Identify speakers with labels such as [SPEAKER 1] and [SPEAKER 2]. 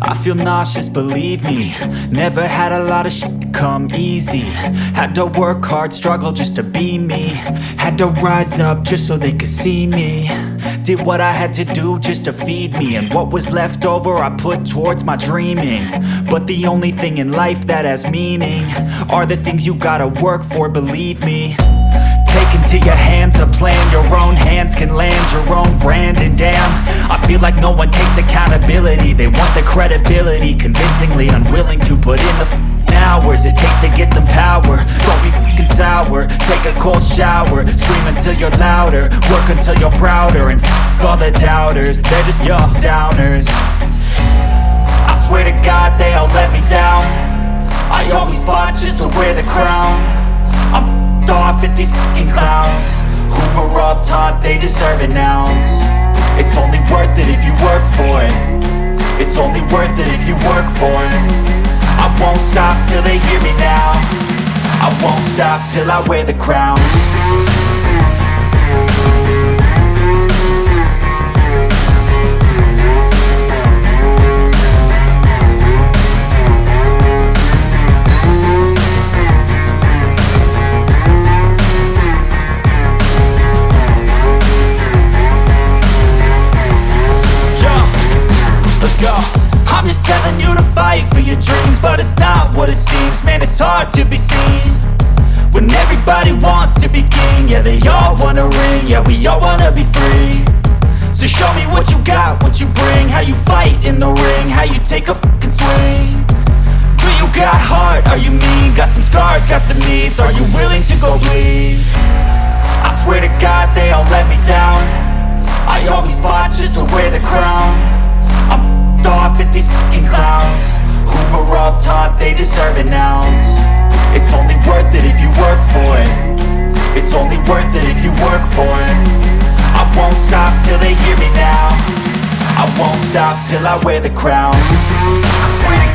[SPEAKER 1] I feel nauseous, believe me. Never had a lot of shit come easy. Had to work hard, struggle just to be me. Had to rise up just so they could see me. Did what I had to do just to feed me. And what was left over I put towards my dreaming. But the only thing in life that has meaning are the things you gotta work for, believe me. Take into your hands a plan. Your own hands can land your own brand. And damn, I feel like no one takes accountability. They want the credibility, convincingly unwilling to put in the hours it takes to get some power. Don't be f***ing sour. Take a cold shower. Scream until you're louder. Work until you're prouder. And f*** all the doubters, they're just your downers. I swear to God they all let me down. I always fought just to wear the crown. I'm off at these fucking clowns who were all taught they deserve an ounce. It's only worth it if you work for it. It's only worth it if you work for it. I won't stop till they hear me now. I won't stop till I wear the crown. I'm just telling you to fight for your dreams, but it's not what it seems. Man, it's hard to be seen when everybody wants to be king. Yeah, they all wanna ring, yeah, we all wanna be free. So show me what you got, what you bring, how you fight in the ring, how you take a fucking swing. Do you got heart, are you mean? Got some scars, got some needs, are you willing to go bleed? I swear to God they all let me down. I always fought just to wear the crown. I'm off at these fucking clowns who were all taught they deserve an ounce. It's only worth it if you work for it. It's only worth it if you work for it. I won't stop till they hear me now. I won't stop till I wear the crown. I swear